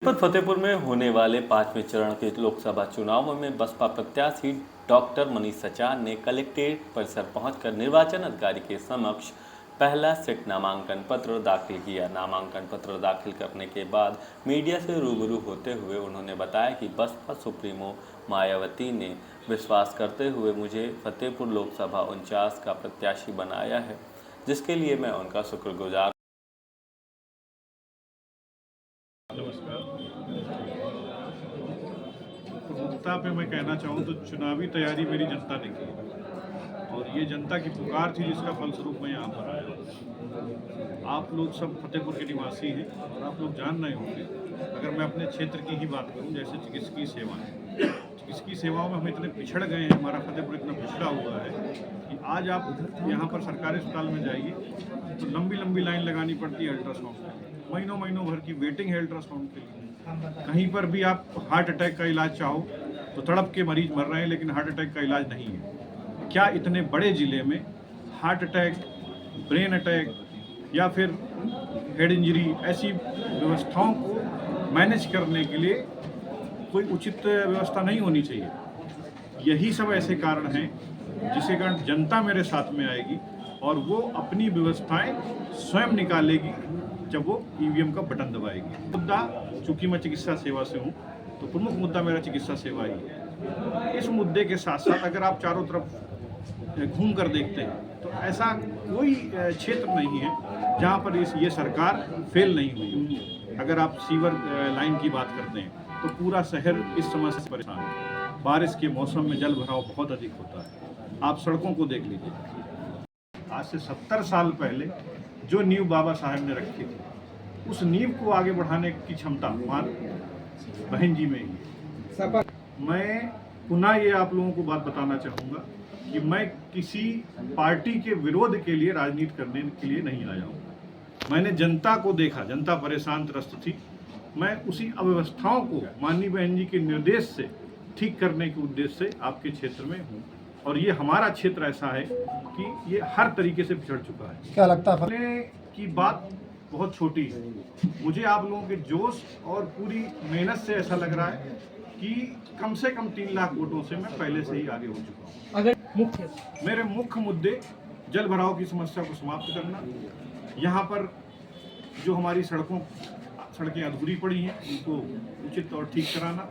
फतेहपुर में होने वाले 5वें चरण के लोकसभा चुनाव में बसपा प्रत्याशी डॉक्टर मनीष सचार ने कलेक्ट्रेट परिसर पहुंचकर निर्वाचन अधिकारी के समक्ष पहला सेट नामांकन पत्र दाखिल किया। नामांकन पत्र दाखिल करने के बाद मीडिया से रूबरू होते हुए उन्होंने बताया कि बसपा सुप्रीमो मायावती ने विश्वास करते हुए मुझे फतेहपुर लोकसभा 49 का प्रत्याशी बनाया है, जिसके लिए मैं उनका शुक्रगुजार। प्रमुखता पे मैं कहना चाहूँ तो चुनावी तैयारी मेरी जनता ने की और ये जनता की पुकार थी, जिसका फलस्वरूप मैं यहाँ पर आया। आप लोग सब फतेहपुर के निवासी हैं और आप लोग जान रहे होंगे, अगर मैं अपने क्षेत्र की ही बात करूँ, जैसे चिकित्सकीय सेवाओं में हम इतने पिछड़ गए हैं, हमारा फतेहपुर इतना पिछड़ा हुआ है कि आज आप यहाँ पर सरकारी अस्पताल में जाइए तो लंबी लंबी लाइन लगानी पड़ती है अल्ट्रासाउंड के लिए, महीनों महीनों भर की वेटिंग है अल्ट्रासाउंड के लिए। कहीं पर भी आप हार्ट अटैक का इलाज चाहो तो तड़प के मरीज मर रहे हैं, लेकिन हार्ट अटैक का इलाज नहीं है। क्या इतने बड़े ज़िले में हार्ट अटैक, ब्रेन अटैक या फिर हेड इंजरी, ऐसी व्यवस्थाओं को मैनेज करने के लिए कोई उचित व्यवस्था नहीं होनी चाहिए? यही सब ऐसे कारण हैं जिसके कारण जनता मेरे साथ में आएगी और वो अपनी व्यवस्थाएं स्वयं निकालेगी जब वो ईवीएम का बटन दबाएगी। मुद्दा, चूंकि मैं चिकित्सा सेवा से हूँ तो प्रमुख मुद्दा मेरा चिकित्सा सेवा ही है। इस मुद्दे के साथ साथ अगर आप चारों तरफ घूम कर देखते हैं तो ऐसा कोई क्षेत्र नहीं है जहाँ पर ये सरकार फेल नहीं हुई। अगर आप सीवर लाइन की बात करते हैं तो पूरा शहर इस समस्या से परेशान है। बारिश के मौसम में जल भराव बहुत अधिक होता है। आप सड़कों को देख लीजिए। आज से 70 साल पहले जो नींव बाबा साहब ने रखी थी, उस नींव को आगे बढ़ाने की क्षमता मान बहन जी में ही है। मैं पुनः ये आप लोगों को बात बताना चाहूँगा कि मैं किसी पार्टी के विरोध के लिए राजनीति करने के लिए नहीं आया हूँ। मैंने जनता को देखा, जनता परेशान त्रस्त थी। मैं उसी अव्यवस्थाओं को माननीय बहन जी के निर्देश से ठीक करने के उद्देश्य से आपके क्षेत्र में हूँ और ये हमारा क्षेत्र ऐसा है कि ये हर तरीके से पिछड़ चुका है। क्या लगता है की बात बहुत छोटी है। मुझे आप लोगों के जोश और पूरी मेहनत से ऐसा लग रहा है कि कम से कम 3 लाख वोटों से मैं पहले से ही आगे हो चुका हूँ। अगर मेरे मुख्य मुद्दे जल भराव की समस्या को समाप्त करना, यहाँ पर जो हमारी सड़कें अधूरी पड़ी हैं उनको उचित और ठीक कराना,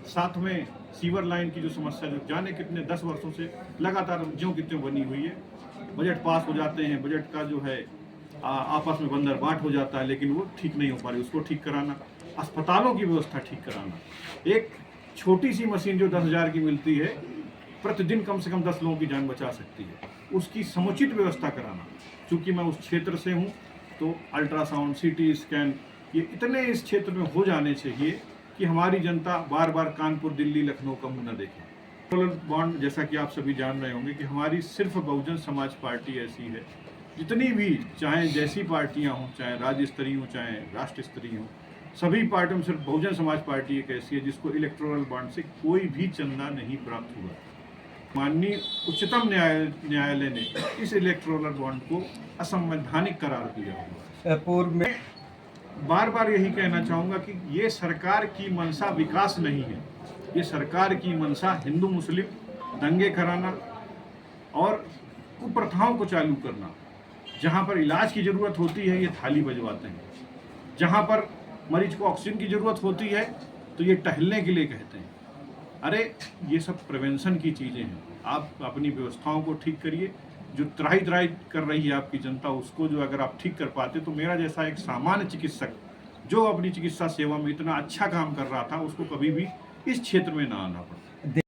साथ में सीवर लाइन की जो समस्या जो जाने कितने 10 वर्षों से लगातार ज्यों की त्यों बनी हुई है। बजट पास हो जाते हैं, बजट का जो है आपस में बंदर बाट हो जाता है, लेकिन वो ठीक नहीं हो पा रही, उसको ठीक कराना, अस्पतालों की व्यवस्था ठीक कराना। एक छोटी सी मशीन जो 10,000 की मिलती है, प्रतिदिन कम से कम 10 लोगों की जान बचा सकती है, उसकी समुचित व्यवस्था कराना। चूँकि मैं उस क्षेत्र से हूँ तो अल्ट्रासाउंड, सीटी स्कैन, ये इतने इस क्षेत्र में हो जाने चाहिए कि हमारी जनता बार बार कानपुर, दिल्ली, लखनऊ का मुँह न देखे। सोलर बॉन्ड, जैसा कि आप सभी जान रहे होंगे कि हमारी सिर्फ बहुजन समाज पार्टी ऐसी है, जितनी भी चाहे जैसी पार्टियां हों, चाहे राज्य स्तरीय हों चाहे राष्ट्र स्तरीय हों, सभी पार्टियों में सिर्फ बहुजन समाज पार्टी एक ऐसी है जिसको इलेक्टोरल बॉन्ड से कोई भी चंदा नहीं प्राप्त हुआ। माननीय उच्चतम न्यायालय ने इस इलेक्टोरल बॉन्ड को असंवैधानिक करार दिया हुआ है। पूर्व में बार बार यही कहना चाहूँगा कि ये सरकार की मंशा विकास नहीं है, ये सरकार की मंशा हिंदू मुस्लिम दंगे कराना और कुप्रथाओं को चालू करना। जहाँ पर इलाज की ज़रूरत होती है ये थाली बजवाते हैं, जहाँ पर मरीज को ऑक्सीजन की ज़रूरत होती है तो ये टहलने के लिए कहते हैं। अरे ये सब प्रिवेंशन की चीज़ें हैं। आप अपनी व्यवस्थाओं को ठीक करिए। जो त्राही त्राही कर रही है आपकी जनता, उसको जो अगर आप ठीक कर पाते तो मेरा जैसा एक सामान्य चिकित्सक जो अपनी चिकित्सा सेवा में इतना अच्छा काम कर रहा था, उसको कभी भी इस क्षेत्र में ना आना पड़ता।